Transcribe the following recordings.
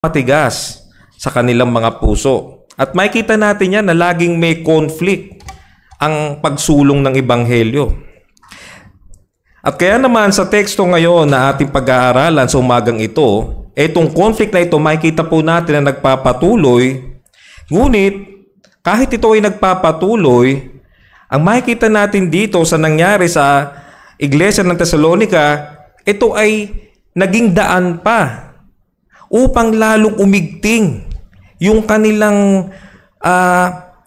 matigas sa kanilang mga puso. At makikita natin yan na laging may conflict ang pagsulong ng Ebanghelyo. At kaya naman sa teksto ngayon na ating pag-aaralan sa umagang ito, itong conflict na ito makikita po natin na nagpapatuloy. Ngunit kahit ito ay nagpapatuloy, ang makikita natin dito sa nangyari sa Iglesia ng Thessalonica, ito ay naging daan pa upang lalong umigting yung kanilang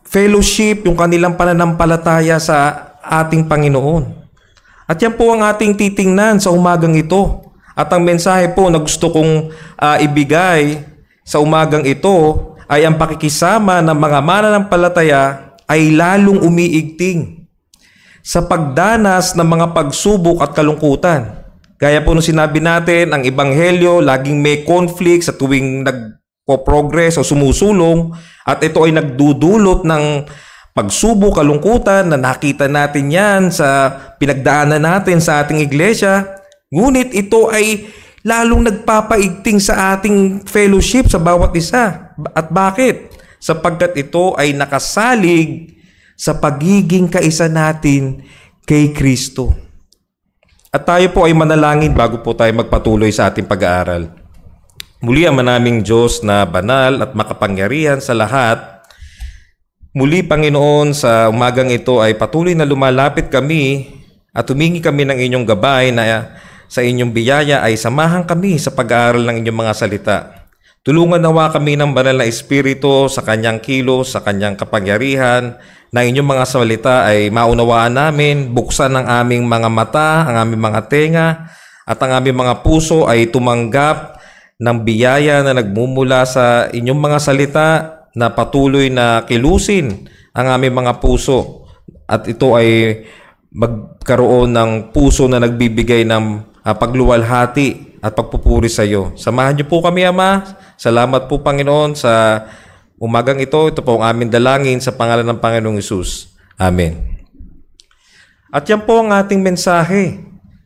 fellowship, yung kanilang pananampalataya sa ating Panginoon. At yan po ang ating titingnan sa umagang ito. At ang mensahe po na gusto kong ibigay sa umagang ito ay ang pakikisama ng mga mananampalataya ay lalong umiigting sa pagdanas ng mga pagsubok at kalungkutan. Gaya po nung sinabi natin, ang Ebanghelyo laging may conflict sa tuwing nagpo-progress o sumusulong, at ito ay nagdudulot ng pagsubok, kalungkutan na nakita natin yan sa pinagdaanan natin sa ating iglesia. Ngunit ito ay lalong nagpapaigting sa ating fellowship sa bawat isa. At bakit? Sapagkat ito ay nakasalig sa pagiging kaisa natin kay Kristo. At tayo po ay manalangin bago po tayo magpatuloy sa ating pag-aaral. Muli ang manaming Diyos na banal at makapangyarihan sa lahat. Muli, Panginoon, sa umagang ito ay patuloy na lumalapit kami at humingi kami ng inyong gabay na sa inyong biyaya ay samahan kami sa pag-aaral ng inyong mga salita. Tulungan nawa kami ng banal na Espiritu sa kanyang kilos, sa kanyang kapangyarihan, na inyong mga salita ay maunawaan namin, buksan ang aming mga mata, ang aming mga tenga, at ang aming mga puso ay tumanggap ng biyaya na nagmumula sa inyong mga salita na patuloy na kilusin ang aming mga puso. At ito ay magkaroon ng puso na nagbibigay ng pagluwalhati at pagpupuri sa iyo. Samahan niyo po kami, Ama. Salamat po, Panginoon, sa umagang ito. Ito po ang aming dalangin sa pangalan ng Panginoong Hesus. Amen. At yan po ang ating mensahe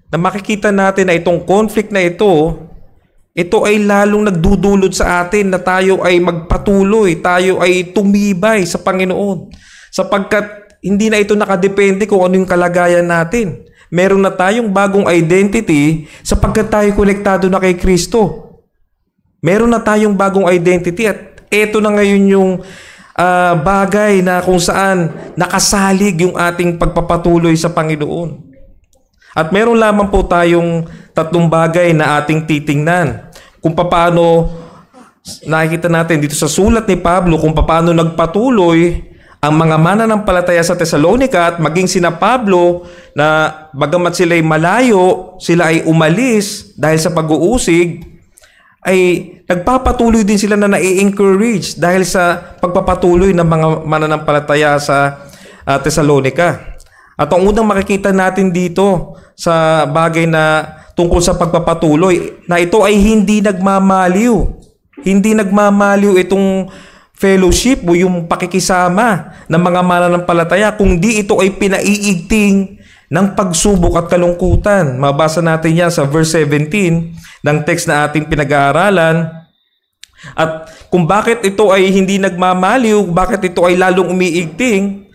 na makikita natin na itong conflict na ito ay lalong nagdudulot sa atin na tayo ay magpatuloy, tayo ay tumibay sa Panginoon. Sapagkat hindi na ito nakadepende kung ano yung kalagayan natin. Meron na tayong bagong identity sapagkat tayo konektado na kay Kristo. Meron na tayong bagong identity at ito na ngayon yung bagay na kung saan nakasalig yung ating pagpapatuloy sa Panginoon. At meron lamang po tayong tatlong bagay na ating titingnan. Kung paano nakikita natin dito sa sulat ni Pablo kung paano nagpatuloy ang mga mananampalataya sa Thessalonica at maging sina Pablo na bagamat sila ay malayo, sila ay umalis dahil sa pag-uusig, ay nagpapatuloy din sila na nai-encourage dahil sa pagpapatuloy ng mga mananampalataya sa Thessalonica. At ang unang makikita natin dito sa bagay na tungkol sa pagpapatuloy, na ito ay hindi nagmamaliw. Hindi nagmamaliw itong fellowship o yung pakikisama ng mga mananampalataya, kung di ito ay pinaiigting ng pagsubok at kalungkutan. Mabasa natin yan sa verse 17 ng text na ating pinag-aaralan. At kung bakit ito ay hindi nagmamaliw, bakit ito ay lalong umiigting,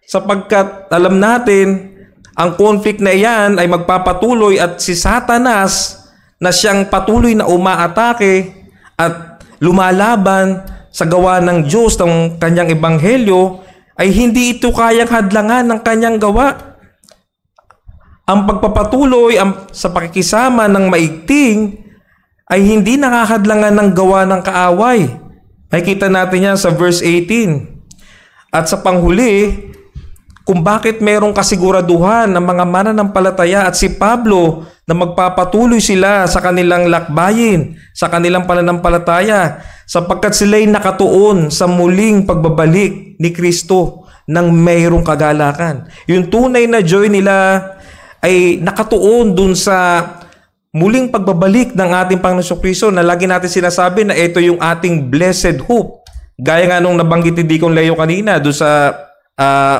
sapagkat alam natin, ang conflict na iyan ay magpapatuloy at si Satanas na siyang patuloy na umaatake at lumalaban sa gawa ng Diyos ng kanyang ebanghelyo, ay hindi ito kayang hadlangan ng kanyang gawa. Ang pagpapatuloy sa pakikisama ng maigting ay hindi nakahadlangan ng gawa ng kaaway. Makikita natin yan sa verse 18. At sa panghuli, kung bakit merong kasiguraduhan ng mga mananampalataya at si Pablo na magpapatuloy sila sa kanilang lakbayin, sa kanilang pananampalataya, sapagkat sila'y nakatuon sa muling pagbabalik ni Kristo ng mayroong kagalakan. Yung tunay na joy nila ay nakatuon dun sa muling pagbabalik ng ating Panginoon Kristo na lagi natin sinasabi na ito yung ating blessed hope. Gaya nga nung nabanggit ni Deacon Leo kanina dun sa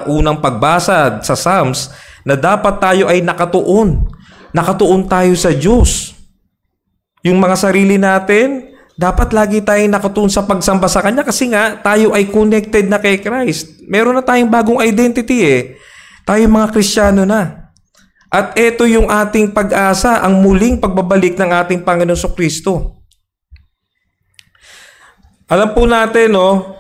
unang pagbasa sa Psalms, na dapat tayo ay nakatuon tayo sa Diyos. Yung mga sarili natin, dapat lagi tayong nakatuon sa pagsamba sa Kanya kasi nga tayo ay connected na kay Christ. Meron na tayong bagong identity eh. Tayo mga Kristiyano na. At ito yung ating pag-asa, ang muling pagbabalik ng ating Panginoon Kristo. Alam po natin, no,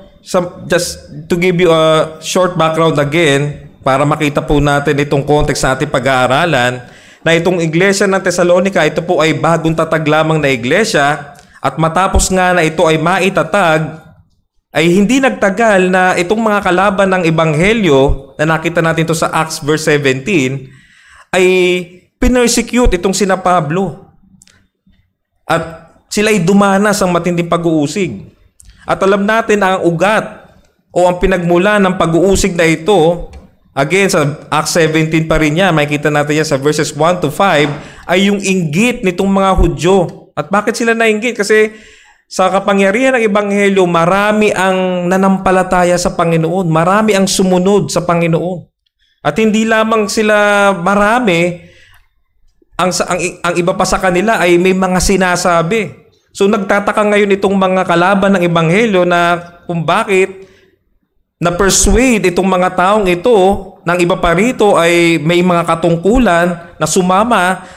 just to give you a short background again, para makita po natin itong context sa ating pag-aaralan, na itong iglesia ng Thessalonica, ito po ay bagong tatag lamang na iglesia, at matapos nga na ito ay maitatag, ay hindi nagtagal na itong mga kalaban ng Ebanghelyo, na nakita natin ito sa Acts verse 17, ay pinersecute itong sina Pablo. At sila ay dumanas ang matinding pag-uusig. At alam natin ang ugat o ang pinagmula ng pag-uusig na ito, again sa Acts 17 pa rin yan, makikita natin yan sa verses 1 to 5, ay yung inggit nitong mga Hudyo. At bakit sila nainggit? Kasi sa kapangyarihan ng Ebanghelyo, marami ang nanampalataya sa Panginoon. Marami ang sumunod sa Panginoon. At hindi lamang sila marami, ang iba pa sa kanila ay may mga sinasabi. So nagtataka ngayon itong mga kalaban ng Ebanghelyo na kung bakit na-persuade itong mga taong ito ng iba pa rito ay may mga katungkulan na sumama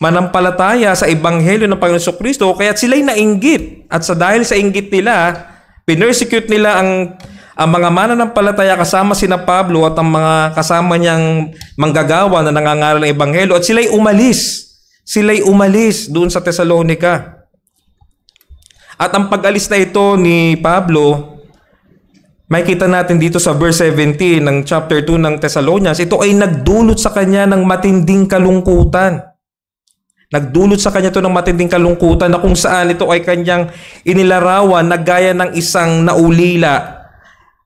manampalataya sa Ebanghelyo ng Panginoon Kristo, kaya sila'y nainggit. At dahil sa inggit nila, pinersecute nila ang mga mananampalataya kasama sina Pablo at ang mga kasama niyang manggagawa na nangangaral ng Ebanghelyo, at sila'y umalis. Sila'y umalis doon sa Thessalonica. At ang pag-alis na ito ni Pablo, makikita natin dito sa verse 17 ng chapter 2 ng Thessalonians, ito ay nagdulot sa kanya ng matinding kalungkutan. Nagdulot sa kanya ito ng matinding kalungkutan na kung saan ito ay kanyang inilarawan na gaya ng isang naulila,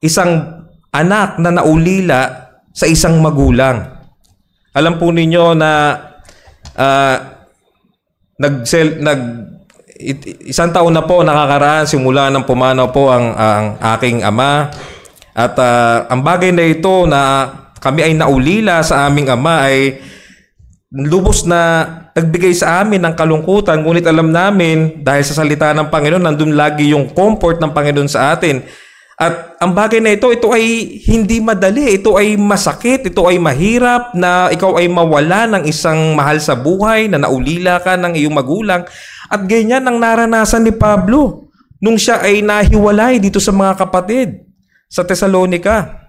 isang anak na naulila sa isang magulang. Alam po ninyo na isang taon na po nakakaraan simula nang pumanaw po ang aking ama. At ang bagay na ito na kami ay naulila sa aming ama ay lubos na nagbigay sa amin ng kalungkutan. Ngunit alam namin dahil sa salita ng Panginoon, nandun lagi yung comfort ng Panginoon sa atin. At ang bagay na ito ay hindi madali. Ito ay masakit. Ito ay mahirap na ikaw ay mawala ng isang mahal sa buhay, na naulila ka ng iyong magulang. At ganyan ang naranasan ni Pablo nung siya ay nahiwalay dito sa mga kapatid sa Thessalonica.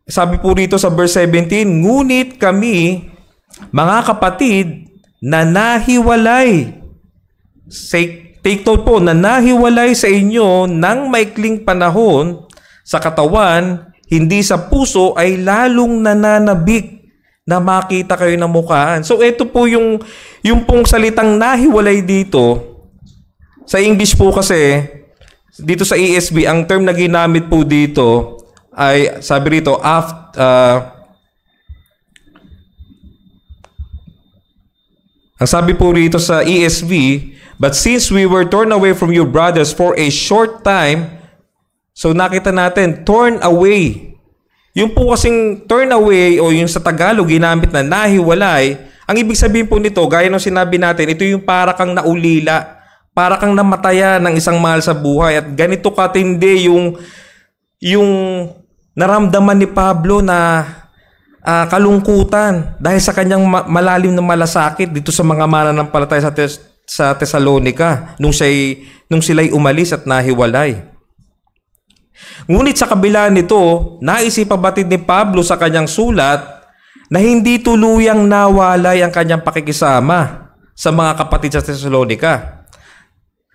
Sabi po rito sa verse 17, ngunit kami, mga kapatid, na nahiwalay. Take note po, na nahiwalay sa inyo ng maikling panahon sa katawan, hindi sa puso, ay lalong nananabik na makita kayo ng mukhaan. So ito po yung pong salitang nahiwalay dito. Sa English po kasi, dito sa ESV, ang term na ginamit po dito ay, sabi rito, ang sabi po rito sa ESV, but since we were torn away from you brothers for a short time, so nakita natin, torn away. Yung po kasing turn away o yung sa Tagalog ginamit na nahiwalay, ang ibig sabihin po nito, gaya ng sinabi natin, ito yung para kang naulila, para kang namataya ng isang mahal sa buhay. At ganito katindi yung naramdaman ni Pablo na kalungkutan dahil sa kanyang malalim na malasakit dito sa mga mananampalataya sa Thessalonica nung sila'y umalis at nahiwalay. Ngunit sa kabila nito, naisipabatid ni Pablo sa kanyang sulat na hindi tuluyang nawalay ang kanyang pakikisama sa mga kapatid sa Thessalonica,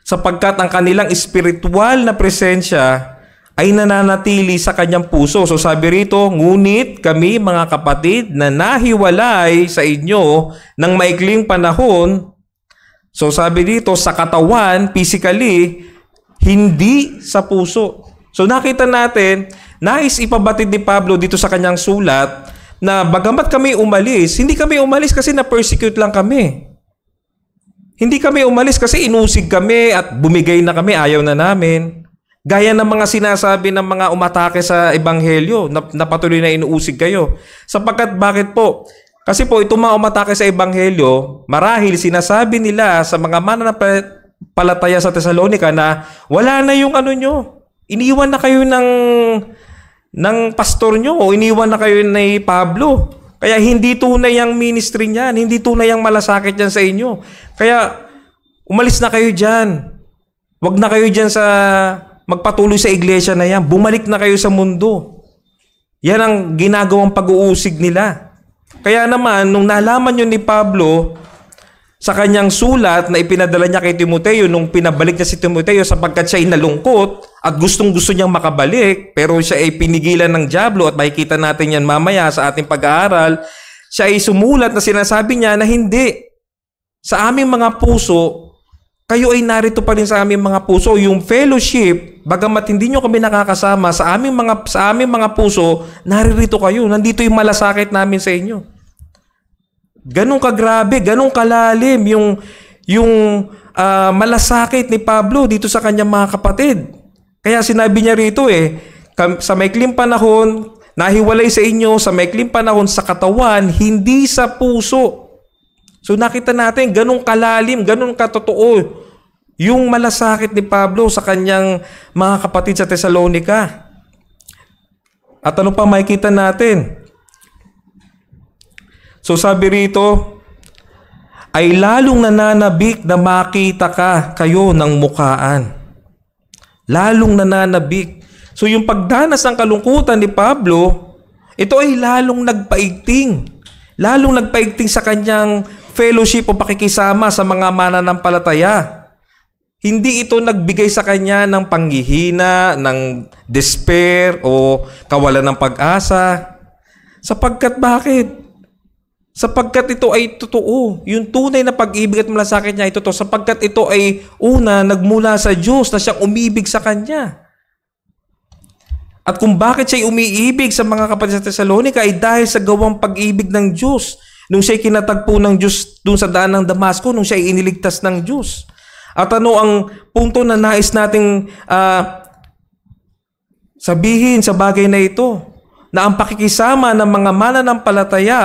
sapagkat ang kanilang espiritual na presensya ay nananatili sa kanyang puso. So sabi rito, ngunit kami mga kapatid na nahiwalay sa inyo ng maikling panahon. So sabi dito, sa katawan, physically, hindi sa puso. So nakita natin, nais ipabatid ni Pablo dito sa kanyang sulat na bagamat kami umalis, hindi kami umalis kasi na-persecute lang kami. Hindi kami umalis kasi inusig kami at bumigay na kami, ayaw na namin. Gaya ng mga sinasabi ng mga umatake sa Ebanghelyo na patuloy na inuusig kayo. Sapagkat bakit po? Kasi po, itong mga umatake sa Ebanghelyo, marahil sinasabi nila sa mga mananampalataya sa Thessalonica na wala na yung ano nyo. Iniwan na kayo ng pastor nyo o iniwan na kayo ni Pablo. Kaya hindi tunay ang ministry niyan, hindi tunay ang malasakit niyan sa inyo. Kaya umalis na kayo dyan. Huwag na kayo dyan sa magpatuloy sa iglesia na yan. Bumalik na kayo sa mundo. Yan ang ginagawang pag-uusig nila. Kaya naman, nung nalaman yun ni Pablo sa kanyang sulat na ipinadala niya kay Timoteo, nung pinabalik niya si Timoteo sapagkat siya ay nalungkot at gustong-gusto niyang makabalik, pero siya ay pinigilan ng dyablo at makikita natin yan mamaya sa ating pag-aaral, siya ay sumulat na sinasabi niya na hindi. Sa aming mga puso, kayo ay narito pa rin sa aming mga puso. Yung fellowship, bagamat hindi nyo kami nakakasama, sa aming mga puso, naririto kayo. Nandito yung malasakit namin sa inyo. Ganong kagrabe, ganong kalalim yung malasakit ni Pablo dito sa kanyang mga kapatid. Kaya sinabi niya rito sa maikling panahon, nahiwalay sa inyo sa maikling panahon sa katawan, hindi sa puso. So nakita natin, ganong kalalim, ganong katotoo yung malasakit ni Pablo sa kanyang mga kapatid sa Thessalonica. At ano pa makikita natin? So sabi rito, ay lalong nananabik na makita kayo ng mukaan. Lalong nananabik. So yung pagdanas ng kalungkutan ni Pablo, ito ay lalong nagpaigting. Lalong nagpaigting sa kanyang fellowship o pakikisama sa mga mananampalataya. Hindi ito nagbigay sa kanya ng panghihina, ng despair o kawalan ng pag-asa. Sapagkat bakit? Sapagkat ito ay totoo. Yung tunay na pag-ibig at malasakit niya ay totoo. Sapagkat ito ay una nagmula sa Diyos na siyang umibig sa kanya. At kung bakit siya umiibig sa mga kapatid sa Thessalonica ay dahil sa gawang pag-ibig ng Diyos. Nung siya kinatagpo ng Diyos doon sa daan ng Damasco, nung siya iniligtas ng Diyos. At ano ang punto na nais nating sabihin sa bagay na ito? Na ang pakikisama ng mga mananampalataya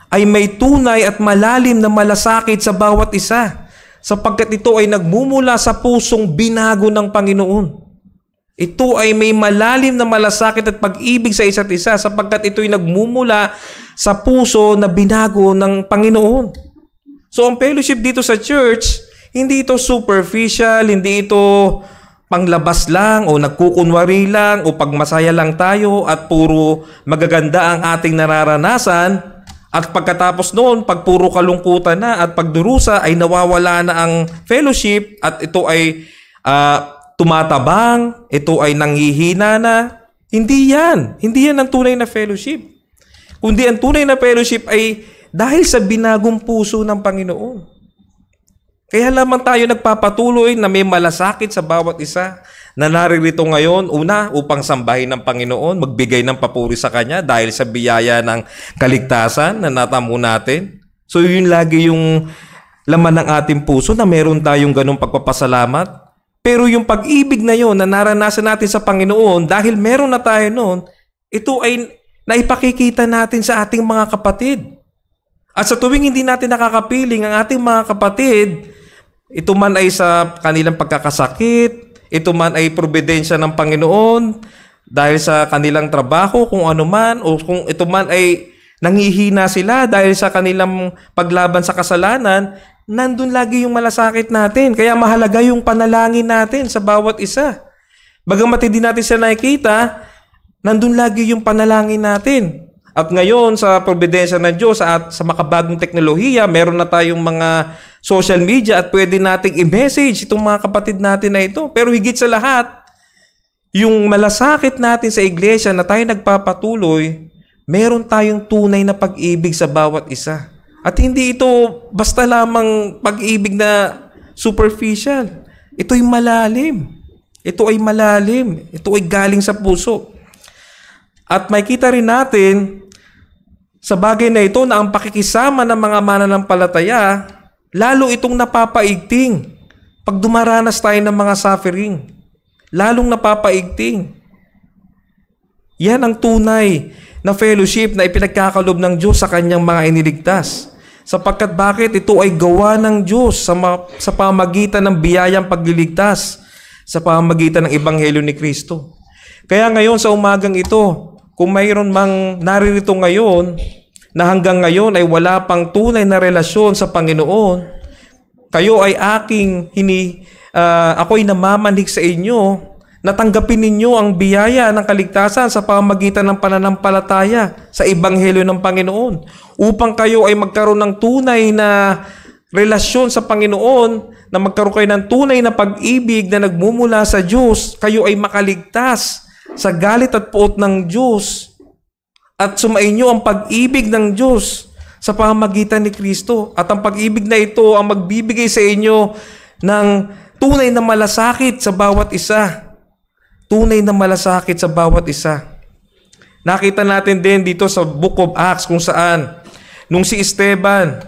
ay may tunay at malalim na malasakit sa bawat isa, sapagkat ito ay nagmumula sa pusong binago ng Panginoon. Ito ay may malalim na malasakit at pag-ibig sa isa't isa, sapagkat ito ay nagmumula sa puso na binago ng Panginoon. So ang fellowship dito sa church, hindi ito superficial, hindi ito panglabas lang o nagkukunwari lang o pagmasaya lang tayo at puro magaganda ang ating nararanasan. At pagkatapos noon, pag puro kalungkutan na at pagdurusa ay nawawala na ang fellowship at ito ay tumatabang, ito ay nanghihina na. Hindi yan. Hindi yan ang tunay na fellowship. Kundi ang tunay na fellowship ay dahil sa binagong puso ng Panginoon. Kaya lamang tayo nagpapatuloy na may malasakit sa bawat isa na naririto ngayon, una, upang sambahin ng Panginoon, magbigay ng papuri sa Kanya dahil sa biyaya ng kaligtasan na natamo natin. So yun lagi yung laman ng ating puso na meron tayong ganong pagpapasalamat. Pero yung pag-ibig na yun na naranasan natin sa Panginoon, dahil meron na tayo noon, ito ay naipakikita natin sa ating mga kapatid. At sa tuwing hindi natin nakakapiling ang ating mga kapatid, ito man ay sa kanilang pagkakasakit, ito man ay providensya ng Panginoon dahil sa kanilang trabaho, kung ano man, o kung ito man ay nanghihina sila dahil sa kanilang paglaban sa kasalanan, nandun lagi yung malasakit natin. Kaya mahalaga yung panalangin natin sa bawat isa. Bagamat hindi natin sila nakikita, nandun lagi yung panalangin natin. At ngayon, sa providensya ng Diyos at sa makabagong teknolohiya, meron na tayong mga social media at pwede nating i-message itong mga kapatid natin na ito. Pero higit sa lahat, yung malasakit natin sa iglesia na tayo nagpapatuloy, meron tayong tunay na pag-ibig sa bawat isa. At hindi ito basta lamang pag-ibig na superficial. Ito'y malalim. Ito ay malalim. Ito ay galing sa puso. At makikita rin natin sa bagay na ito na ang pakikisama ng mga mananampalataya, lalo itong napapaigting. Pag dumaranas tayo ng mga suffering, lalong napapaigting. Yan ang tunay na fellowship na ipinagkakalob ng Diyos sa kanyang mga iniligtas. Sapagkat bakit? Ito ay gawa ng Diyos sa pamamagitan ng biyayang pagliligtas, sa pamamagitan ng Ebanghelyo ni Kristo. Kaya ngayon sa umagang ito, kung mayroon mang naririto ngayon na hanggang ngayon ay wala pang tunay na relasyon sa Panginoon, kayo ay ako'y namamanhik sa inyo na tanggapin ninyo ang biyaya ng kaligtasan sa pamamagitan ng pananampalataya sa Ebanghelyo ng Panginoon, upang kayo ay magkaroon ng tunay na relasyon sa Panginoon, na magkaroon kayo ng tunay na pag-ibig na nagmumula sa Diyos, kayo ay makaligtas sa galit at puot ng Diyos, at sumainyo ang pag-ibig ng Diyos sa pamamagitan ni Kristo. At ang pag-ibig na ito ang magbibigay sa inyo ng tunay na malasakit sa bawat isa. Tunay na malasakit sa bawat isa. Nakita natin din dito sa Book of Acts kung saan nung si Esteban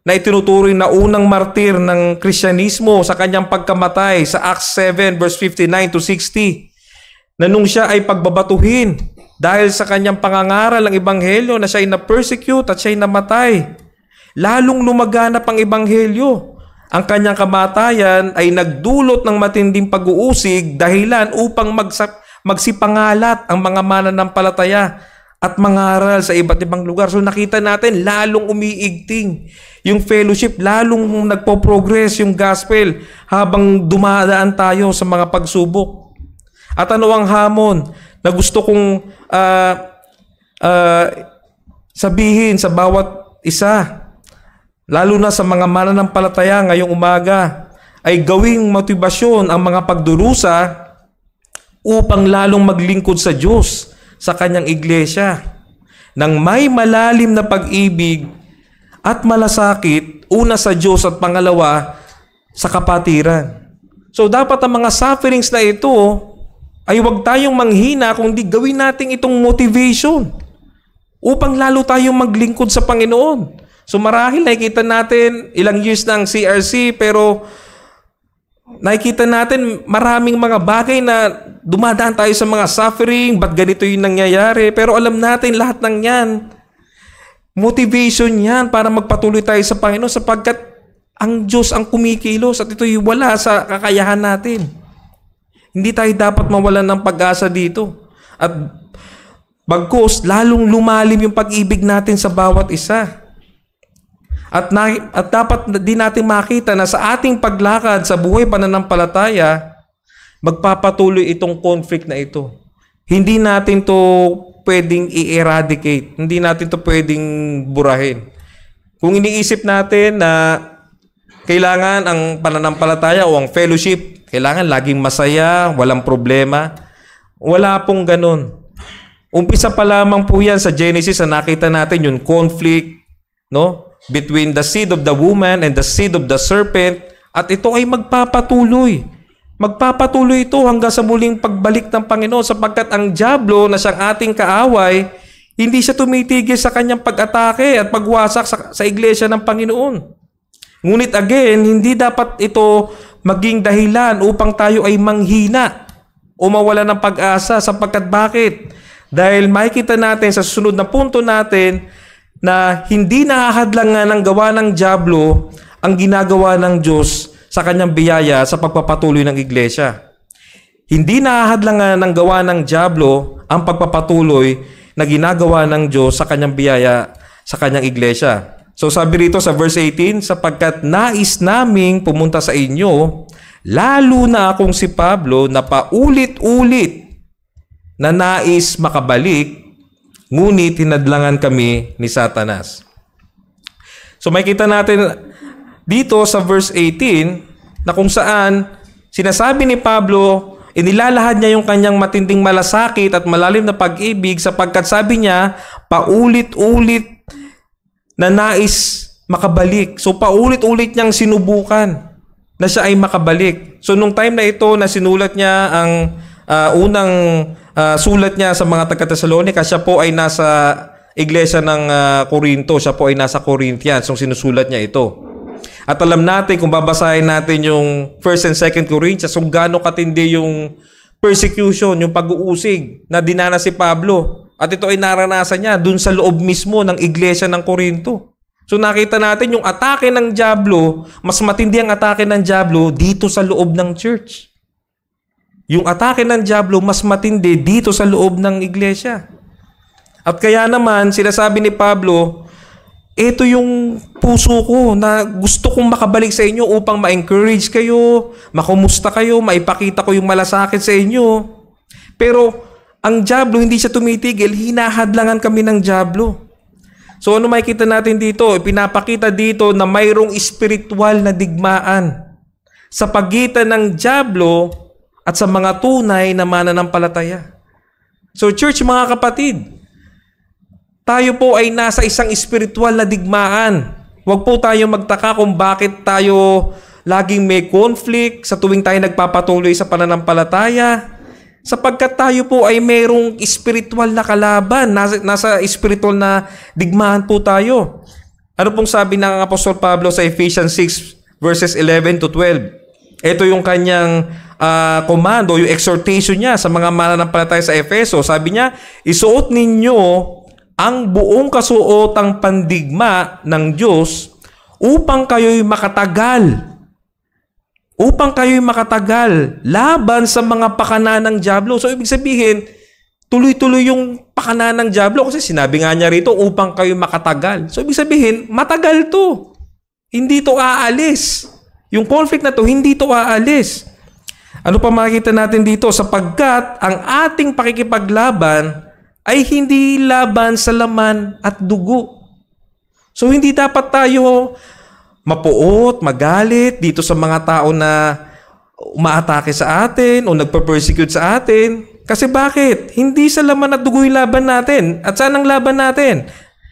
na itinuturing na unang martir ng Kristyanismo sa kanyang pagkamatay sa Acts 7 verse 59 to 60, na nung siya ay pagbabatuhin dahil sa kanyang pangangaral ng Ebanghelyo, na siya ay na-persecute at siya ay namatay, lalong lumaganap ang Ebanghelyo. Ang kanyang kamatayan ay nagdulot ng matinding pag-uusig, dahilan upang magsipangalat ang mga mananampalataya at mangaral sa iba't ibang lugar. So nakita natin, lalong umiigting yung fellowship, lalong nagpo-progress yung gospel habang dumadaan tayo sa mga pagsubok. At ano ang hamon na gusto kong sabihin sa bawat isa, lalo na sa mga mananampalataya ngayong umaga, ay gawing motibasyon ang mga pagdurusa upang lalong maglingkod sa Diyos sa kanyang iglesia nang may malalim na pag-ibig at malasakit, una sa Diyos at pangalawa sa kapatiran. So dapat ang mga sufferings na ito ay huwag tayong manghina, kundi gawin natin itong motivation upang lalo tayong maglingkod sa Panginoon. So marahil nakikita natin ilang years ng CRC, pero nakikita natin maraming mga bagay na dumadaan tayo sa mga suffering, ba't ganito yung nangyayari? Pero alam natin lahat ng yan, motivation yan para magpatuloy tayo sa Panginoon, sapagkat ang Diyos ang kumikilos at ito'y wala sa kakayahan natin. Hindi tayo dapat mawalan ng pag-asa dito. At bagkus, lalong lumalim yung pag-ibig natin sa bawat isa. At dapat din natin makita na sa ating paglakad sa buhay pananampalataya, magpapatuloy itong conflict na ito. Hindi natin to pwedeng i-eradicate. Hindi natin to pwedeng burahin. Kung iniisip natin na kailangan ang pananampalataya o ang fellowship, kailangan laging masaya, walang problema, wala pong ganun. Umpisa pa lamang po yan sa Genesis na nakita natin yung conflict, no? Between the seed of the woman and the seed of the serpent, at ito ay magpapatuloy. Magpapatuloy ito hanggang sa muling pagbalik ng Panginoon, sapagkat ang dyablo na siyang ating kaaway, hindi siya tumitigil sa kanyang pag-atake at pagwasak sa iglesia ng Panginoon. Ngunit again, hindi dapat ito maging dahilan upang tayo ay manghina o mawala ng pag-asa, sapagkat bakit? Dahil makikita natin sa susunod na punto natin na hindi nakahadlangan ng gawa ng dyablo ang ginagawa ng Diyos sa kanyang biyaya sa pagpapatuloy ng iglesia. Hindi nakahadlangan ng gawa ng dyablo ang pagpapatuloy na ginagawa ng Diyos sa kanyang biyaya sa kanyang iglesia. So sabi rito sa verse 18, sapagkat nais naming pumunta sa inyo, lalo na akong si Pablo na paulit-ulit na nais makabalik, ngunit tinadlangan kami ni Satanas. So makikita natin dito sa verse 18 na kung saan sinasabi ni Pablo, inilalahad niya yung kanyang matinding malasakit at malalim na pag-ibig, sapagkat sabi niya, paulit-ulit na nais makabalik. So paulit-ulit niyang sinubukan na siya ay makabalik. So nung time na ito na sinulat niya ang unang sulat niya sa mga taga-Tesalonica, siya po ay nasa iglesia ng Corinto, siya po ay nasa Corinthians nung sinusulat niya ito. At alam natin, kung babasahin natin yung 1st and 2nd Corinthians, kung gaano katindi yung persecution, yung pag-uusig na dinanas si Pablo. At ito ay naranasan niya dun sa loob mismo ng iglesia ng Corinto. So nakita natin yung atake ng dyablo, mas matindi ang atake ng dyablo dito sa loob ng church. Yung atake ng dyablo mas matindi dito sa loob ng iglesia. At kaya naman, sinasabi ni Pablo, ito yung puso ko na gusto kong makabalik sa inyo upang ma-encourage kayo, makumusta kayo, maipakita ko yung malasakit sa inyo. Pero ang dyablo, hindi siya tumitigil, hinahadlangan kami ng dyablo. So ano makikita natin dito? Pinapakita dito na mayroong espiritual na digmaan sa pagitan ng dyablo at sa mga tunay na mananampalataya. So church, mga kapatid, tayo po ay nasa isang espiritual na digmaan. Huwag po tayo magtaka kung bakit tayo laging may conflict sa tuwing tayo nagpapatuloy sa pananampalataya. Sapagkat tayo po ay mayroong espiritual na kalaban. Nasa espiritual na digmaan po tayo. Ano pong sabi ng Apostol Pablo sa Ephesians 6 verses 11 to 12? Ito yung kanyang command o yung exhortation niya sa mga mananampalataya sa Efeso. Sabi niya, isuot ninyo ang buong kasuotang pandigma ng Diyos upang kayo'y makatagal. Upang kayo'y makatagal laban sa mga pakana ng dyablo. So, ibig sabihin, tuloy-tuloy yung pakana ng dyablo kasi sinabi nga niya rito, upang kayo'y makatagal. So, ibig sabihin, matagal to. Hindi to aalis. Yung conflict na to, hindi to aalis. Ano pa makikita natin dito? Sapagkat ang ating pakikipaglaban ay hindi laban sa laman at dugo. So, hindi dapat tayo mapuot, magalit dito sa mga tao na umaatake sa atin o nagpa-persecute sa atin. Kasi bakit? Hindi sa laman at dugo yung laban natin. At saan ang laban natin?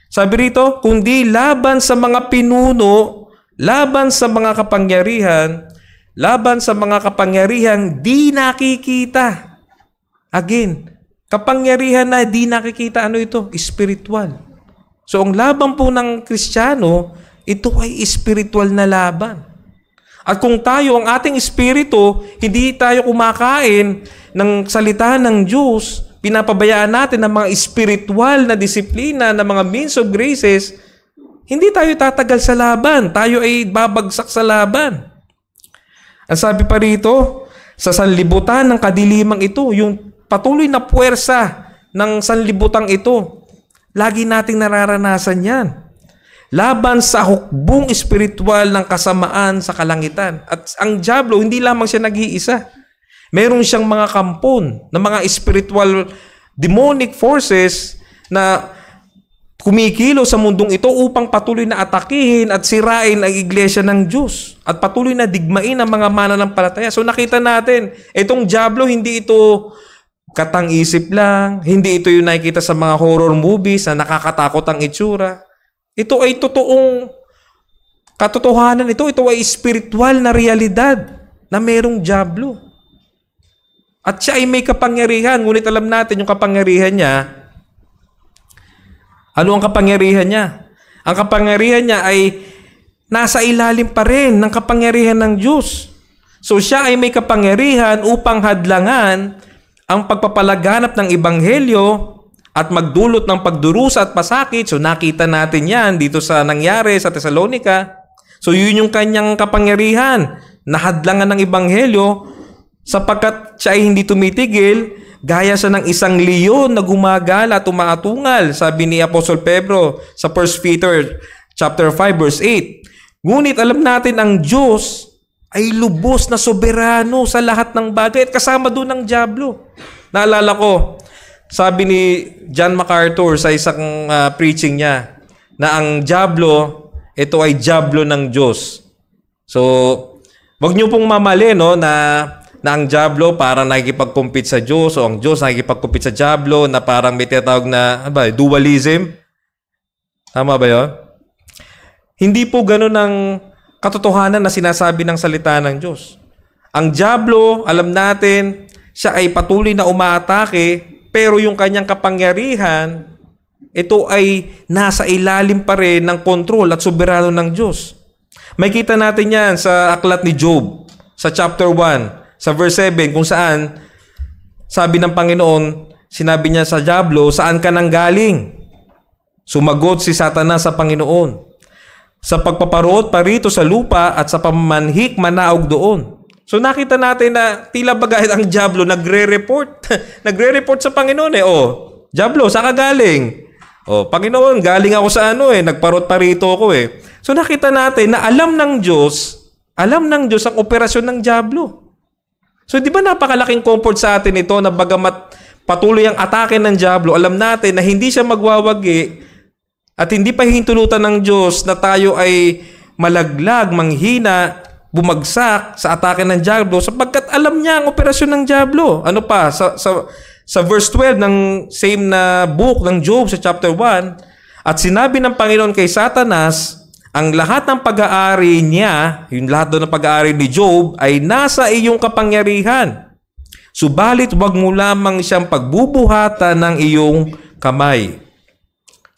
Sabi rito, kundi laban sa mga pinuno, laban sa mga kapangyarihan, laban sa mga kapangyarihang di nakikita. Again, kapangyarihan na di nakikita, ano ito? Spiritual. So, ang laban po ng Kristiyano, ito ay spiritual na laban. At kung tayo, ang ating espiritu, hindi tayo kumakain ng salita ng Diyos, pinapabayaan natin ng mga spiritual na disiplina, ng mga means of graces, hindi tayo tatagal sa laban. Tayo ay babagsak sa laban. Ang sabi pa rito, sa sanlibutan ng kadilimang ito, yung patuloy na puwersa ng sanlibutang ito, lagi nating nararanasan yan. Laban sa hukbong espiritual ng kasamaan sa kalangitan. At ang dyablo, hindi lamang siya nag-iisa. Meron siyang mga kampon na mga spiritual demonic forces na kumikilo sa mundong ito upang patuloy na atakihin at sirain ang iglesia ng Diyos. At patuloy na digmain ang mga mananampalataya. So nakita natin, itong dyablo, hindi ito katang-isip lang. Hindi ito yung nakikita sa mga horror movies na nakakatakot ang itsura. Ito ay totoong katotohanan ito. Ito ay spiritual na realidad na merong dyablo. At siya ay may kapangyarihan. Ngunit alam natin yung kapangyarihan niya. Ano ang kapangyarihan niya? Ang kapangyarihan niya ay nasa ilalim pa rin ng kapangyarihan ng Diyos. So siya ay may kapangyarihan upang hadlangan ang pagpapalaganap ng ebanghelyo at magdulot ng pagdurusa at pasakit. So nakita natin yan dito sa nangyari sa Thessalonica. So yun yung kanyang kapangyarihan, nahadlangan ng ebanghelyo sapagkat siya ay hindi tumitigil, gaya siya ng isang leon na gumagala at umaatungal, sabi ni Apostol Pedro sa 1 Peter chapter 5 verse 8. Ngunit alam natin ang Diyos ay lubos na soberano sa lahat ng bagay at kasama doon ng dyablo. Naalala ko, sabi ni John MacArthur sa isang preaching niya na ang dyablo, ito ay dyablo ng Diyos. So, wag niyo pong mamali no, na ang dyablo parang nakikipag-compete sa Diyos o ang Diyos nakikipag-compete sa dyablo na parang may tinatawag na dualism. Tama ba yun? Hindi po ganun ang katotohanan na sinasabi ng salita ng Diyos. Ang dyablo, alam natin, siya ay patuloy na umaatake, pero yung kanyang kapangyarihan, ito ay nasa ilalim pa rin ng kontrol at soberano ng Diyos. May kita natin yan sa aklat ni Job, sa chapter 1, sa verse 7, kung saan sabi ng Panginoon sinabi niya sa dyablo, saan ka nang galing? Sumagot si Satanas sa Panginoon, sa pagpaparoot pa rito sa lupa at sa pamamanhik manaog doon. So nakita natin na tila bagay ang dyablo nagre-report. Nagre-report sa Panginoon eh. Dyablo, saan ka galing? Panginoon, galing ako sa nagparot pa rito ako eh. So nakita natin na alam ng Diyos ang operasyon ng dyablo. So di ba napakalaking comfort sa atin ito na bagamat patuloy ang atake ng dyablo, alam natin na hindi siya magwawagi at hindi pa hintulutan ng Diyos na tayo ay malaglag, manghina, bumagsak sa atake ng dyablo sapagkat alam niya ang operasyon ng dyablo. Ano pa? Sa verse 12 ng same na book ng Job sa chapter 1, at sinabi ng Panginoon kay Satanas, ang lahat ng pag-aari niya, yung lahat doon ng pag-aari ni Job, ay nasa iyong kapangyarihan. Subalit wag mo lamang siyang pagbubuhatan ng iyong kamay.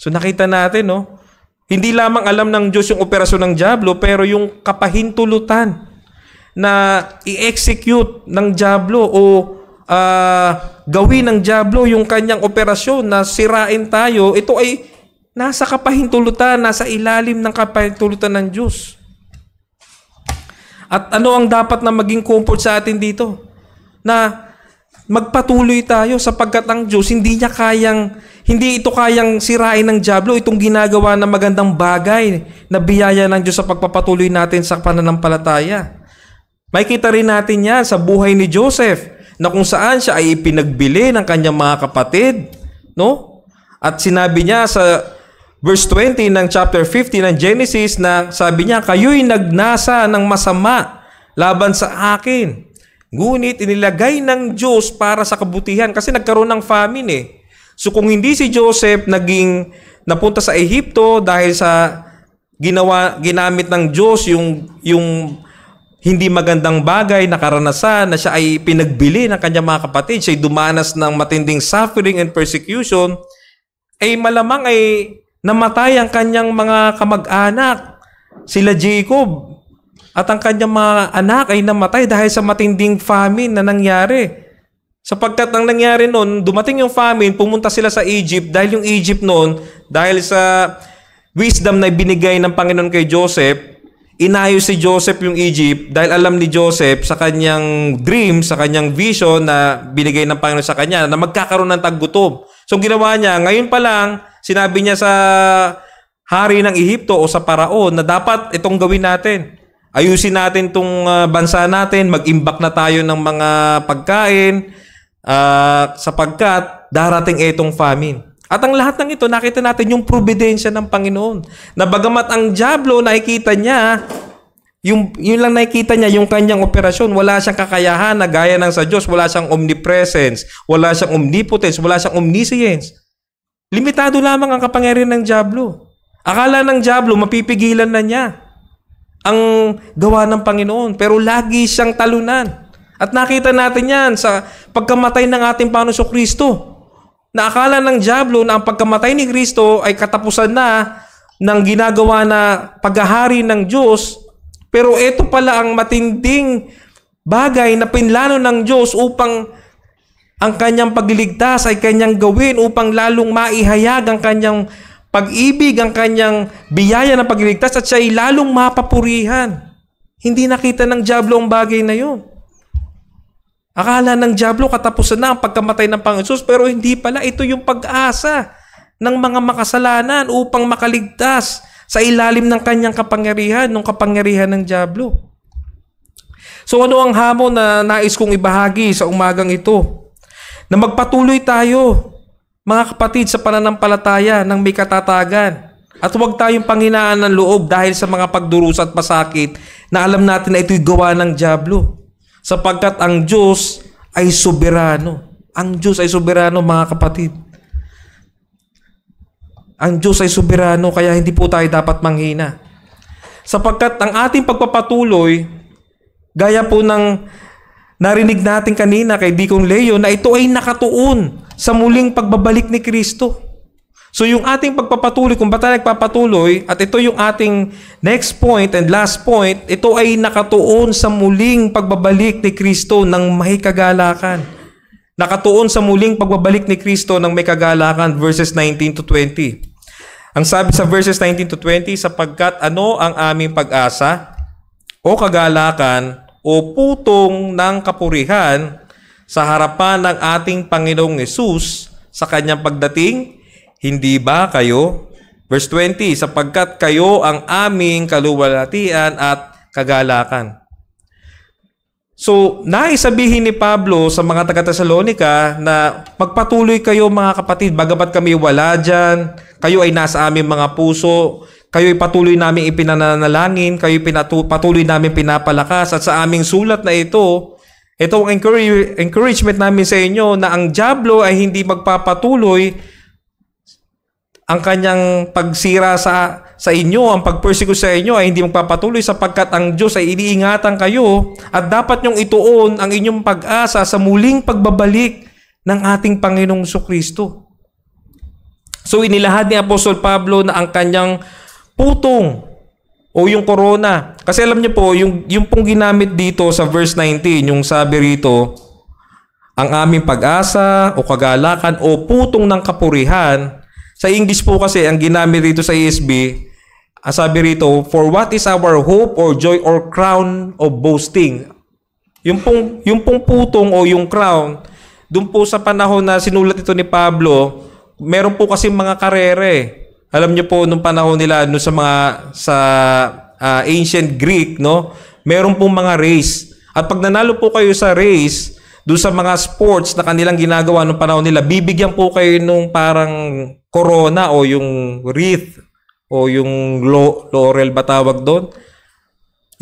So nakita natin, hindi lamang alam ng Diyos yung operasyon ng dyablo, pero yung kapahintulutan na i-execute ng dyablo o gawin ng dyablo yung kanyang operasyon na sirain tayo, ito ay nasa kapahintulutan, nasa ilalim ng kapahintulutan ng Diyos. At ano ang dapat na maging comfort sa atin dito? Na magpatuloy tayo sapagkat ang Diyos hindi ito kayang sirain ng dyablo, itong ginagawa na magandang bagay na biyaya ng Diyos sa pagpapatuloy natin sa pananampalataya. Makikita rin natin yan sa buhay ni Joseph na kung saan siya ay ipinagbili ng kanyang mga kapatid, no? At sinabi niya sa verse 20 ng chapter 50 ng Genesis na sabi niya, kayo'y nagnasa ng masama laban sa akin. Ngunit inilagay ng Diyos para sa kabutihan kasi nagkaroon ng famine eh. So kung hindi si Joseph napunta sa Ehipto dahil sa ginamit ng Diyos yung hindi magandang bagay na karanasan na siya ay pinagbili ng kanyang mga kapatid, siya ay dumanas ng matinding suffering and persecution, ay malamang ay namatay ang kanyang mga kamag-anak, sila Jacob. At ang kanyang mga anak ay namatay dahil sa matinding famine na nangyari. Sapagkat ang nangyari noon, dumating yung famine, pumunta sila sa Egypt dahil yung Egypt noon, dahil sa wisdom na binigay ng Panginoon kay Joseph, inayos si Joseph yung Egypt dahil alam ni Joseph sa kanyang dream, sa kanyang vision na binigay ng Panginoon sa kanya na magkakaroon ng taggutom. So ginawa niya, ngayon pa lang, sinabi niya sa hari ng Ehipto o sa Paraon na dapat itong gawin natin. Ayusin natin itong bansa natin, mag-imbak na tayo ng mga pagkain sapagkat darating itong famine. At ang lahat ng ito, nakita natin yung providensya ng Panginoon. Na bagamat ang dyablo, nakikita niya, yun lang nakikita niya, yung kanyang operasyon, wala siyang kakayahan na gaya ng sa Diyos, wala siyang omnipresence, wala siyang omnipotence, wala siyang omniscience. Limitado lamang ang kapangyarihan ng dyablo. Akala ng dyablo, mapipigilan na niya ang gawa ng Panginoon. Pero lagi siyang talunan. At nakita natin yan sa pagkamatay ng ating Panginoon Kristo. Na akala ng dyablo na ang pagkamatay ni Kristo ay katapusan na ng ginagawa na paghahari ng Diyos. Pero ito pala ang matinding bagay na pinlano ng Diyos upang ang kanyang pagliligtas ay kanyang gawin upang lalong maihayag ang kanyang pag-ibig, ang kanyang biyaya ng pagliligtas at siya ay lalong mapapurihan. Hindi nakita ng dyablo ang bagay na yun. Akala ng dyablo katapusan na ang pagkamatay ng Panginoon Jesus, pero hindi pala. Ito yung pag-asa ng mga makasalanan upang makaligtas sa ilalim ng kanyang kapangyarihan, ng kapangyarihan ng dyablo. So ano ang hamon na nais kong ibahagi sa umagang ito? Na magpatuloy tayo, mga kapatid, sa pananampalataya ng may katatagan. At huwag tayong panghinaan ng loob dahil sa mga pagdurusa at pasakit na alam natin na ito'y gawa ng dyablo. Sapagkat ang Diyos ay soberano. Ang Diyos ay soberano, mga kapatid. Ang Diyos ay soberano, kaya hindi po tayo dapat manghina. Sapagkat ang ating pagpapatuloy, gaya po ng narinig natin kanina kay Deacon Leo, na ito ay nakatuon sa muling pagbabalik ni Kristo. So yung ating pagpapatuloy, kung ba't tayo nagpapatuloy, at ito yung ating next point and last point, ito ay nakatuon sa muling pagbabalik ni Kristo ng may kagalakan. nakatuon sa muling pagbabalik ni Kristo ng may kagalakan, verses 19 to 20. Ang sabi sa verses 19 to 20, sapagkat ano ang aming pag-asa o kagalakan o putong ng kapurihan sa harapan ng ating Panginoong Hesus sa kanyang pagdating? Hindi ba kayo? Verse 20, sapagkat kayo ang aming kaluwalhatian at kagalakan. So, naisabihin ni Pablo sa mga taga-Tesalonica na magpatuloy kayo mga kapatid, bagamat kami wala dyan, kayo ay nasa aming mga puso, kayo ay patuloy namin ipinanalangin, kayo patuloy namin pinapalakas, at sa aming sulat na ito ang encouragement namin sa inyo na ang dyablo ay hindi magpapatuloy ang kanyang pagsira sa inyo, ang pagpersecute sa inyo ay hindi magpapatuloy sapagkat ang Diyos ay iniingatan kayo at dapat nyong ituon ang inyong pag-asa sa muling pagbabalik ng ating Panginoong Jesucristo. So inilahad ni Apostol Pablo na ang kanyang putong o yung corona. Kasi alam niyo po, yung pong ginamit dito sa verse 19, yung sabi rito, ang aming pag-asa o kagalakan o putong ng kapurihan. Sa English po kasi, ang ginamit rito sa ESV, ang sabi rito, for what is our hope or joy or crown of boasting? Yung pong putong o yung crown, doon po sa panahon na sinulat ito ni Pablo, meron po kasi mga karere. Alam niyo po, nung panahon nila, nung sa ancient Greek, no, meron pong mga race. At pag nanalo po kayo sa race, doon sa mga sports na kanilang ginagawa nung panahon nila, bibigyan po kayo nung parang corona o yung wreath o yung laurel ba tawag doon.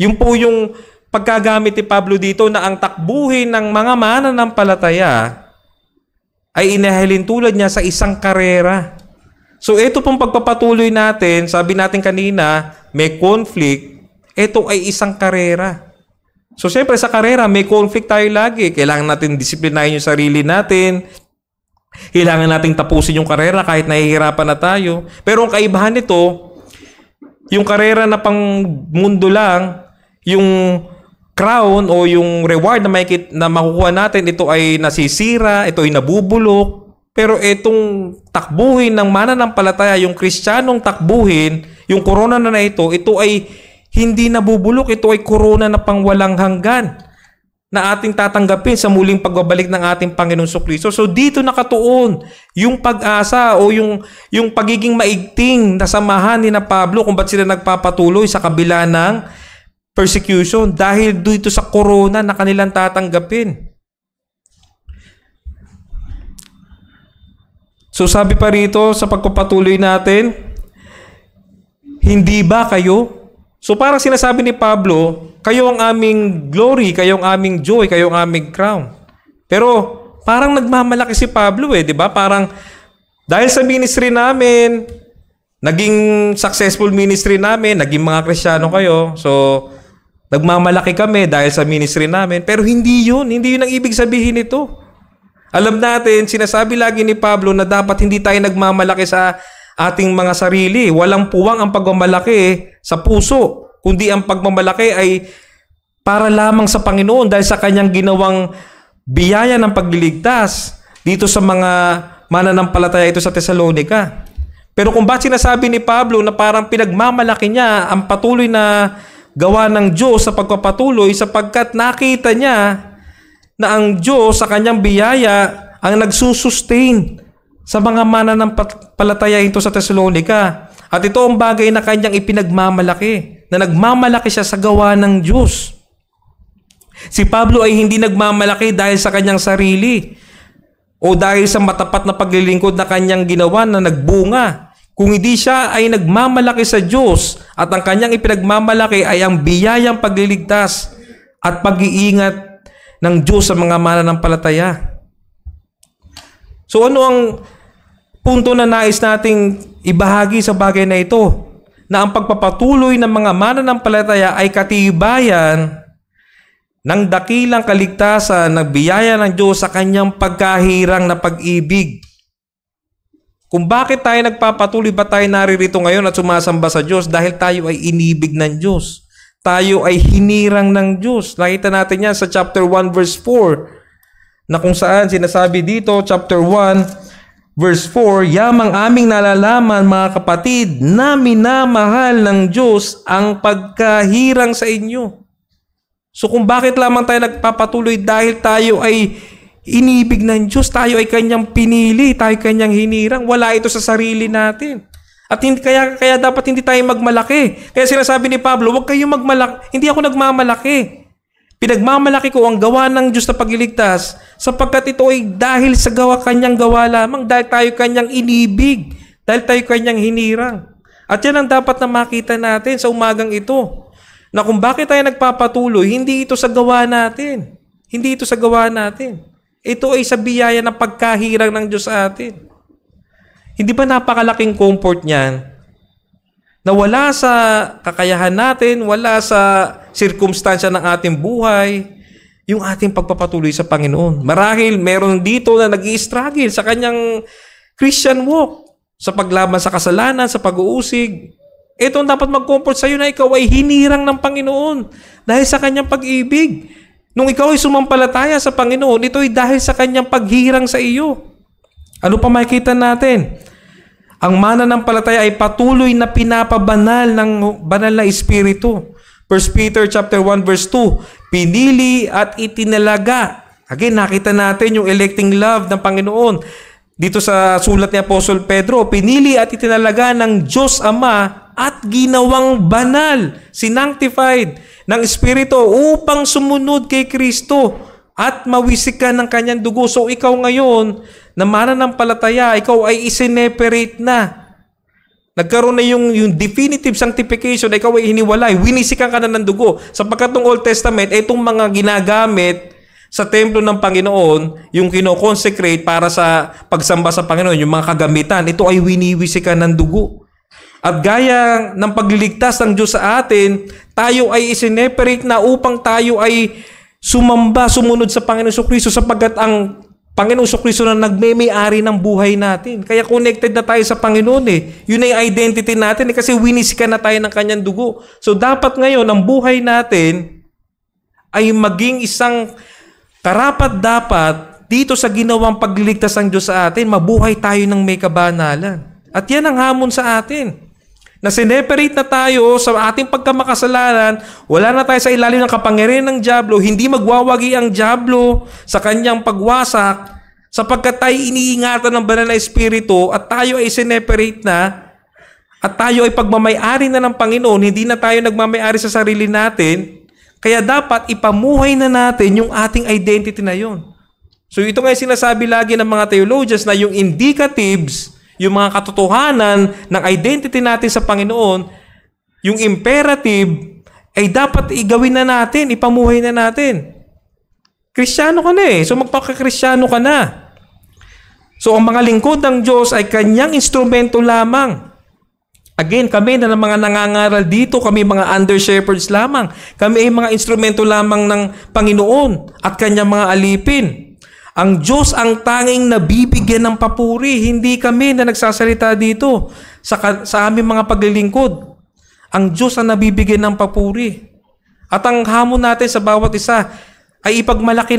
Yung po yung pagkagamit ni Pablo dito na ang takbuhin ng mga mananampalataya ay inahalin tulad niya sa isang karera. So ito pong pagpapatuloy natin, sabi natin kanina, may conflict, ito ay isang karera. So siyempre sa karera, may conflict tayo lagi. Kailangan natin disiplinahin yung sarili natin. Kailangan nating tapusin yung karera kahit nahihirapan na tayo. Pero ang kaibahan nito, yung karera na pang mundo lang, yung crown o yung reward na makukuha natin, ito ay nasisira, ito ay nabubulok. Pero itong takbuhin ng mananampalataya, yung Kristiyanong takbuhin, yung corona na ito ay hindi nabubulok. Ito ay corona na pangwalang hanggan na ating tatanggapin sa muling pagbabalik ng ating Panginoong Jesucristo. So dito nakatuon yung pag-asa o yung pagiging maigting na samahan ni na Pablo kung ba't sila nagpapatuloy sa kabila ng persecution dahil dito sa corona na kanilang tatanggapin. So sabi pa rito sa pagpapatuloy natin, hindi ba kayo? So parang sinasabi ni Pablo, kayo ang aming glory, kayo ang aming joy, kayo ang aming crown. Pero parang nagmamalaki si Pablo di ba? Parang dahil sa ministry namin, naging successful ministry namin, naging mga Kristiyano kayo. So nagmamalaki kami dahil sa ministry namin. Pero hindi yun ang ibig sabihin nito. Alam natin, sinasabi lagi ni Pablo na dapat hindi tayo nagmamalaki sa ating mga sarili. Walang puwang ang pagmamalaki sa puso, kundi ang pagmamalaki ay para lamang sa Panginoon dahil sa kanyang ginawang biyaya ng pagliligtas dito sa mga mananampalataya ito sa Tesalonica. Pero kung bakit sinasabi ni Pablo na parang pinagmamalaki niya ang patuloy na gawa ng Diyos sa pagpapatuloy sapagkat nakita niya na ang Diyos sa kanyang biyaya ang nagsusustain sa mga mananampalataya ito sa Tesalonica. At ito ang bagay na kanyang ipinagmamalaki, na nagmamalaki siya sa gawa ng Diyos. Si Pablo ay hindi nagmamalaki dahil sa kanyang sarili o dahil sa matapat na paglilingkod na kanyang ginawa na nagbunga. Kung hindi siya ay nagmamalaki sa Diyos at ang kanyang ipinagmamalaki ay ang biyayang pagliligtas at pag-iingat ng Diyos sa mga mananampalataya. So ano ang punto na nais nating ibahagi sa bagay na ito? Na ang pagpapatuloy ng mga mananampalataya ay katibayan ng dakilang kaligtasan na biyaya ng Diyos sa kanyang pagkahirang na pag-ibig. Kung bakit tayo nagpapatuloy, ba tayo naririto ngayon at sumasamba sa Diyos? Dahil tayo ay inibig ng Diyos. Tayo ay hinirang ng Diyos. Nakita natin yan sa chapter 1 verse 4. na kung saan sinasabi dito, chapter 1, verse 4, yamang aming nalalaman mga kapatid na minamahal ng Diyos ang pagkahirang sa inyo. So kung bakit lamang tayo nagpapatuloy, dahil tayo ay inibig ng Diyos, tayo ay Kanyang pinili, tayo Kanyang hinirang, wala ito sa sarili natin. At hindi, kaya dapat hindi tayo magmalaki. Kaya sinasabi ni Pablo, huwag kayong magmalaki, hindi ako nagmamalaki. Pinagmamalaki ko ang gawa ng Diyos na pagliligtas sapagkat ito ay dahil sa Kanyang gawa lamang, dahil tayo Kanyang inibig, dahil tayo Kanyang hinirang. At yan ang dapat na makita natin sa umagang ito. Na kung bakit tayo nagpapatuloy, hindi ito sa gawa natin. Hindi ito sa gawa natin. Ito ay sa biyaya ng pagkahirang ng Diyos sa atin. Hindi ba napakalaking comfort niyan? Na wala sa kakayahan natin, wala sa sirkumstansya ng ating buhay, yung ating pagpapatuloy sa Panginoon. Marahil meron dito na nag-i-struggle sa kanyang Christian walk, sa paglaban sa kasalanan, sa pag-uusig. Ito ang dapat mag-comfort sa iyo na ikaw ay hinirang ng Panginoon dahil sa Kanyang pag-ibig. Nung ikaw ay sumampalataya sa Panginoon, ito ay dahil sa Kanyang paghirang sa iyo. Ano pa makikita natin? Ang mananampalataya ay patuloy na pinapabanal ng banal na Espiritu. 1 Peter chapter 1 verse 2, pinili at itinalaga. Again, nakita natin yung electing love ng Panginoon. Dito sa sulat ni Apostol Pedro, pinili at itinalaga ng Diyos Ama at ginawang banal, sinanctified ng Espiritu upang sumunod kay Kristo at mawisikan ng Kanyang dugo. So ikaw ngayon, na mananampalataya, ikaw ay isineperate na. Nagkaroon na yung definitive sanctification, ikaw ay hiniwalay, winisikan ka na ng dugo. Sapagkat ng Old Testament, itong mga ginagamit sa templo ng Panginoon, yung kinoconsecrate para sa pagsamba sa Panginoon, yung mga kagamitan, ito ay winiwisikan ng dugo. At gaya ng pagliligtas ng Diyos sa atin, tayo ay isineperate na upang tayo ay sumamba, sumunod sa Panginoon Kristo sapagkat ang Panginoon Kristo na nagme-may-ari ng buhay natin. Kaya connected na tayo sa Panginoon eh. Yun ay identity natin kasi winisikan na tayo ng Kanyang dugo. So dapat ngayon, ang buhay natin ay maging isang karapat-dapat dito sa ginawang pagliligtas ng Diyos sa atin, mabuhay tayo ng may kabanalan. At yan ang hamon sa atin. Na sineperate na tayo sa ating pagkamakasalanan, wala na tayo sa ilalim ng kapangyarihan ng dyablo, hindi magwawagi ang dyablo sa kanyang pagwasak, sapagkat tayo iniingatan ng banal na Espiritu at tayo ay sineperate na at tayo ay pagmamay-ari na ng Panginoon, hindi na tayo nagmamay-ari sa sarili natin, kaya dapat ipamuhay na natin yung ating identity na yun. So ito nga sinasabi lagi ng mga theologians na yung indicatives, yung mga katotohanan ng identity natin sa Panginoon, yung imperative, ay dapat igawin na natin, ipamuhay na natin. Kristiyano ka na eh. So magpaka-Kristiyano ka na. So ang mga lingkod ng Diyos ay Kanyang instrumento lamang. Again, kami na ng mga nangangaral dito, kami mga under-shepherds lamang. Kami ay mga instrumento lamang ng Panginoon at Kanyang mga alipin. Ang Diyos ang tanging nabibigyan ng papuri, hindi kami na nagsasalita dito sa aming mga paglilingkod. Ang Diyos ang nabibigyan ng papuri. At ang hamon natin sa bawat isa ay ipagmalaki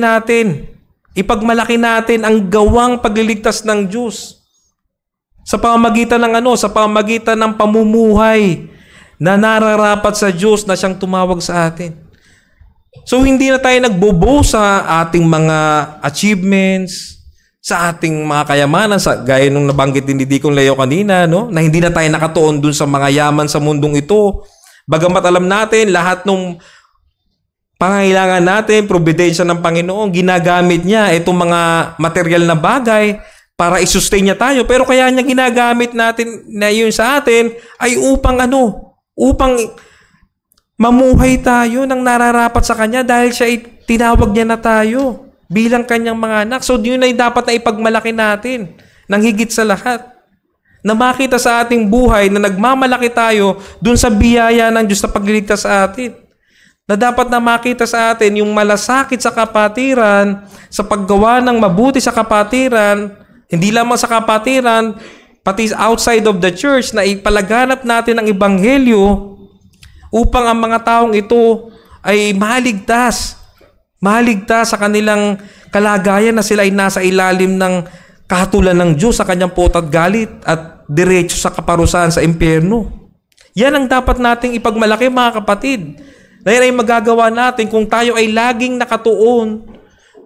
natin ang gawang pagliligtas ng Diyos. Sa pamamagitan ng sa pamamagitan ng pamumuhay na nararapat sa Diyos na siyang tumawag sa atin. So hindi na tayo nagbobo sa ating mga achievements, sa ating mga kayamanan, gaya nung nabanggit din ni Deacon Leo kanina, no? Na hindi na tayo nakatuon dun sa mga yaman sa mundong ito. Bagamat alam natin, lahat ng pangangailangan natin, providensya ng Panginoon, ginagamit niya itong mga material na bagay para i-sustain niya tayo. Pero kaya niya ginagamit natin na yun sa atin ay upang upang mamuhay tayo ng nararapat sa Kanya dahil siya tinawag niya na tayo bilang Kanyang mga anak. So yun ay dapat na ipagmalaki natin ng higit sa lahat. Na makita sa ating buhay na nagmamalaki tayo dun sa biyaya ng Diyos na pagliligtas sa atin. Na dapat na makita sa atin yung malasakit sa kapatiran, sa paggawa ng mabuti sa kapatiran, hindi lamang sa kapatiran, pati outside of the church, na ipalaganap natin ang Ebanghelyo upang ang mga taong ito ay maligtas sa kanilang kalagayan na sila ay nasa ilalim ng kahatulan ng Diyos sa kanyang puot at galit at diretso sa kaparusahan sa impyerno. Yan ang dapat nating ipagmalaki, mga kapatid. Na yan ay magagawa natin kung tayo ay laging nakatuon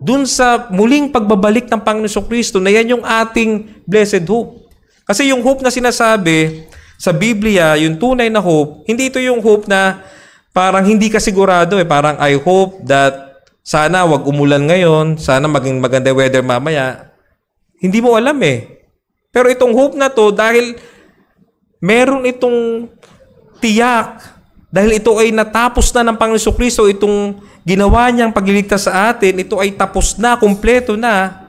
dun sa muling pagbabalik ng Panginoon Kristo, na yan yung ating blessed hope. Kasi yung hope na sinasabi sa Biblia, yung tunay na hope, hindi ito yung hope na parang hindi ka sigurado. Parang I hope that sana wag umulan ngayon, sana maging maganda weather mamaya. Hindi mo alam Pero itong hope na to, dahil meron itong tiyak, dahil ito ay natapos na ng Panginoon Kristo, itong ginawa niyang pagliligtas sa atin, ito ay tapos na, kumpleto na,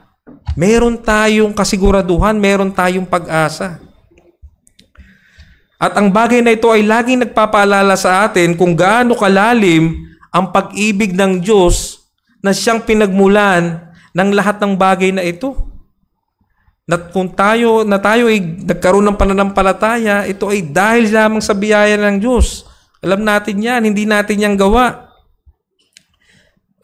meron tayong kasiguraduhan, meron tayong pag-asa. At ang bagay na ito ay laging nagpapaalala sa atin kung gaano kalalim ang pag-ibig ng Diyos na siyang pinagmulan ng lahat ng bagay na ito. Kung tayo ay nagkaroon ng pananampalataya, ito ay dahil lamang sa biyaya ng Diyos. Alam natin yan, hindi natin yan gawa.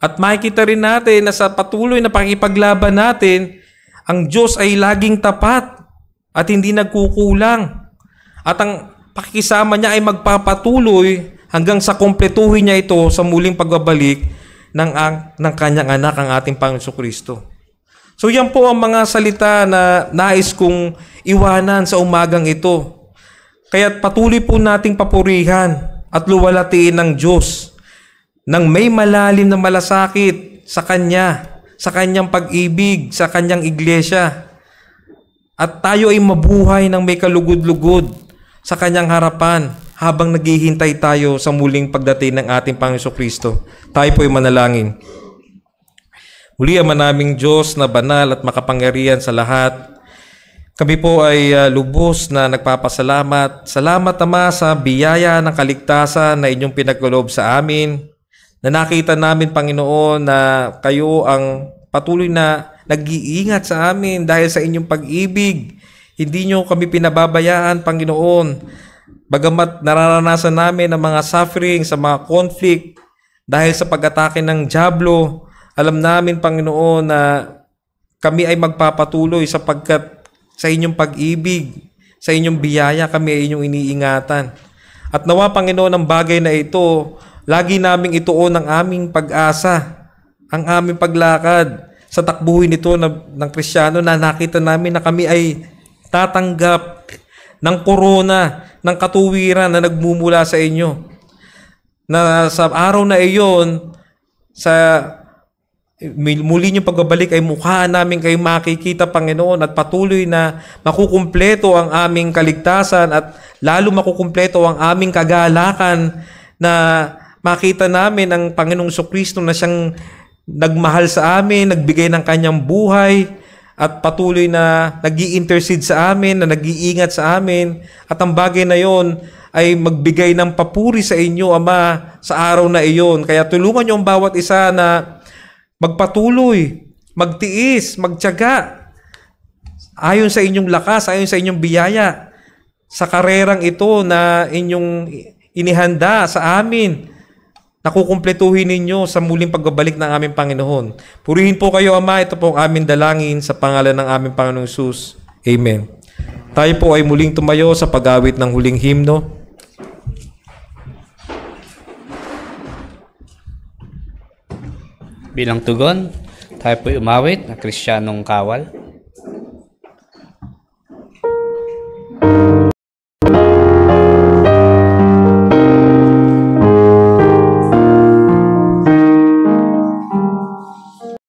At makikita rin natin na sa patuloy na pakikipaglaban natin, ang Diyos ay laging tapat at hindi nagkukulang. At ang pakikisama niya ay magpapatuloy hanggang sa kumpletuhin niya ito sa muling pagbabalik ng kanyang anak, ang ating Panginoon Kristo. So yan po ang mga salita na nais kong iwanan sa umagang ito. Kaya patuloy po nating papurihan at luwalhatiin ng Diyos nang may malalim na malasakit sa Kanya, sa Kanyang pag-ibig, sa Kanyang iglesia. At tayo ay mabuhay ng may kalugod-lugod sa Kanyang harapan habang naghihintay tayo sa muling pagdating ng ating Panginoon Kristo. Tayo po ay manalangin. Muli, Ama naming Diyos na banal at makapangyarihan sa lahat, kami po ay lubos na nagpapasalamat. Salamat, Ama, sa biyaya ng kaligtasan na inyong pinagkaloob sa amin, na nakita namin, Panginoon, na kayo ang patuloy na nag-iingat sa amin dahil sa inyong pag-ibig. Hindi nyo kami pinababayaan, Panginoon. Bagamat nararanasan namin ang mga suffering sa mga conflict dahil sa pag-atake ng dyablo, alam namin, Panginoon, na kami ay magpapatuloy sapagkat sa inyong pag-ibig, sa inyong biyaya, kami ay inyong iniingatan. At nawa, Panginoon, ang bagay na ito, lagi naming ituon ang aming pag-asa, ang aming paglakad sa takbuhin ito ng Kristiyano, na nakita namin na kami ay tatanggap ng korona, ng katuwiran na nagmumula sa inyo. Na sa araw na iyon, sa muli niyong pagbabalik ay mukha namin kayo makikita, Panginoon, at patuloy na makukumpleto ang aming kaligtasan at lalo makukumpleto ang aming kagalakan, na makita namin ang Panginoong Kristo na siyang nagmahal sa amin, nagbigay ng kanyang buhay, at patuloy na nag-i-intercede sa amin, na nag-iingat sa amin. At ang bagay na yon ay magbigay ng papuri sa inyo, Ama, sa araw na iyon. Kaya tulungan niyo ang bawat isa na magpatuloy, magtiis, magtiyaga, ayon sa inyong lakas, ayon sa inyong biyaya, sa karerang ito na inyong inihanda sa amin, nakukumpletuhin ninyo sa muling pagbabalik ng aming Panginoon. Purihin po kayo, Ama. Ito po ang aming dalangin sa pangalan ng aming Panginoong Jesus. Amen. Tayo po ay muling tumayo sa pag-awit ng huling himno. Bilang tugon, tayo po umawit na Kristiyanong Kawal.